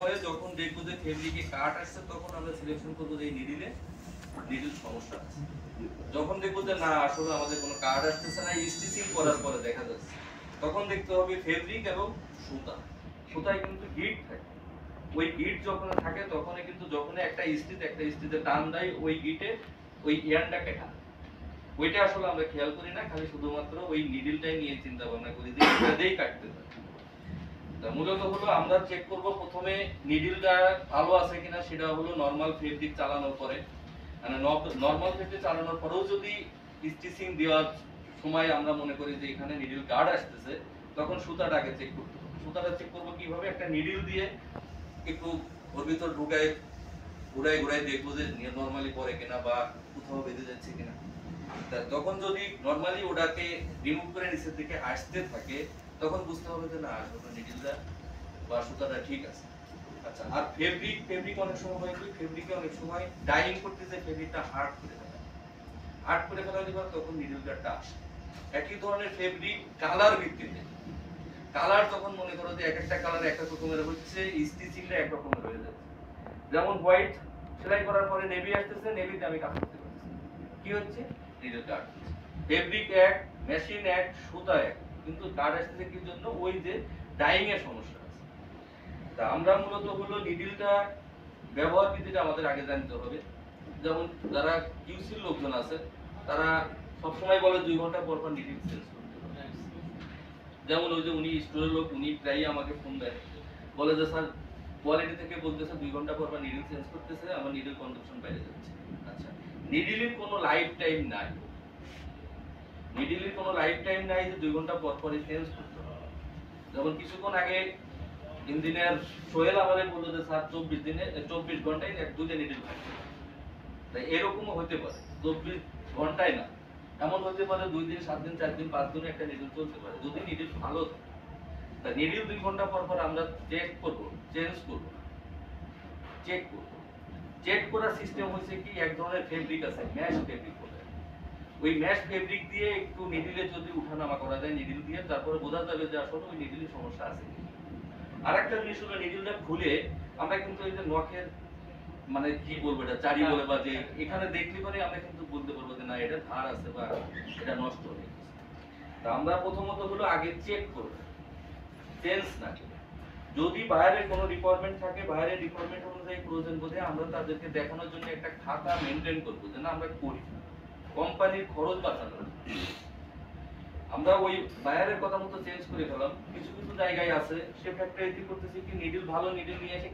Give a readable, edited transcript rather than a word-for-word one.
পরে যখন দেখবো যে ফেব্রিকে কাট আসছে তখন আমরা সিলেকশন করবো যে এই নিডিল সমস্যা আছে। যখন দেখবো যে না আসলে আমাদের কোনো কাট আসতেছে না, স্টিচিং করার পরে দেখা যাচ্ছে, তখন দেখতে হবে ফেব্রিক এবং সুতা। সুতায় কিন্তু হিট থাকে, ওই হিট যখন থাকে তখনই কিন্তু যখন একটা স্টিচে টান দেয় ওই হিটে ওই এয়ারটা কেটে, ওইটা আসলে আমরা খেয়াল করি না, খালি শুধুমাত্র ওই নিডিলটাই নিয়ে চিন্তা ভাবনা করি যে এটা দিয়েই কাটতে পারি। মূলত হলো আমরা চেক করব প্রথমে নিডলটা ভালো আছে কিনা, সেটা হলো নরমাল ফেব্রিক চালানোর পরে। মানে নরমাল ফেব্রিক চালানোর পরেও যদি স্টিচিং দেওয়ার সময় আমরা মনে করি যে এখানে নিডল গার্ড আসতেছে, তখন সুতাটাকে চেক করতে হবে। সুতাটা চেক করব কিভাবে, একটা নিডল দিয়ে একটু ওর ভিতর ঢুকায় ঘুরাই ঘুরাই দেখবো যে নরমালি পরে কিনা বা কোথাও বেঁধে যাচ্ছে কিনা। তখন যদি নরমালি ওটাকে রিমুভ করে নিচের দিকে আসতে থাকে, তখন বুঝতে হবে যে না আসলে নিডলটা বা সুতাটা ঠিক আছে। আচ্ছা, আর ফেব্রিক অনেক সময় হয় কি, ফেব্রিকে অনেক সময় ডাইং করতে যে ফেব্রিকটা হার্ড করে ফেলে, হার্ড করে ফেলার পর তখন নিডলটা টাচ। একই ধরনের ফেব্রিক কালার ভিত্তিতে, কালার তখন মনে করো যে এক একটা কালার এক এক রকমের হচ্ছে, স্টিচিংটা এক রকমের হয়ে যাচ্ছে। যেমন হোয়াইট সেলাই করার পরে নেভি আসতেছে, নেভিতে আমি কাজ করতে পারছি, কি হচ্ছে নিডল কাট। ফেব্রিক এক, মেশিন এক, সুতা এক, কিন্তু কাট আসতেছে কি জন্য, ওই যে ডাইং এর সমস্যা আছে। তা আমরা মূলত হলো নিডলটা ব্যবহার বিধিটা আমাদের আগে জানতে হবে। যেমন যারা কিউসির লোকজন আছে তারা সবসময় বলে 2 ঘন্টা পর পর নিডল চেঞ্জ করতে হবে। যেমন ওই যে উনি স্টোরের লোক, উনি প্রায়ই আমাকে ফোন দেয়, বলে যে স্যার কোয়ালিটি থেকে বলতেছে 2 ঘন্টা পর পর নিডল চেঞ্জ করতেছে, আমার নিডল কনজাম্পশন বেড়ে যাচ্ছে। আচ্ছা, নিডলের কোনো লাইফ টাইম নাই, নিডলের কোনো লাইফ টাইম নাই যে 2 ঘন্টা পর পরই চেঞ্জ করতে হবে। যেমন কিছুক্ষণ আগে ইঞ্জিনিয়ার সোহেল আমাদের বললো যে স্যার 24 ঘন্টায় দুইটা নিডল থাকবে। তাই এরকমও হতে পারে 24 ঘন্টায় না, এমন হতে পারে 2 দিন, 7 দিন, 4 দিন, 5 দিন একটা নিডল চলতে পারে, যদি নিডল ভালো থাকে। তা নিডল 2 ঘন্টা পর পর আমরা চেক করব, চেঞ্জ করব, চেক করব। চেক করার সিস্টেম হচ্ছে কি, এক ধরনের ফেব্রিক আছে ম্যাশ ফেব্রিক বলে, ওই ম্যাশ ফেব্রিক দিয়ে একটু নিডলে যদি উঠানামা করা যায় নিডল দিয়ে, তারপরে বোঝা যাবে যে আসলে ওই নিডলের সমস্যা আছে। আরেকটা জিনিস হলো নিডলটা খুলে আমরা কিন্তু এই যে নখের মানে কি বলবো এটা চারি বলে বা যে এখানে দেখলে পরে আমরা কিন্তু বলতে পারবো যে না এটা ধার আছে বা এটা নষ্ট হয়ে গেছে। তা আমরা প্রথমত হলো আগে চেক করব, চেঞ্জ না করে। যদি বাইরের কোনো রিকোয়ারমেন্ট থাকে, বাইরের রিকোয়ারমেন্ট অনুযায়ী প্রয়োজন বোধে আমরা তাদেরকে দেখানোর জন্য একটা খাতা মেনটেন করবো যে না আমরা করি, কোম্পানির খরচ বাঁচানোর। আমরা ওই বাইরের কথা মতো চেঞ্জ করে ফেলাম। কিছু কিছু জায়গায় আছে সে ফ্যাক্টরিতে করতেছি কি নিডল ভালো নিডল নিয়ে এসে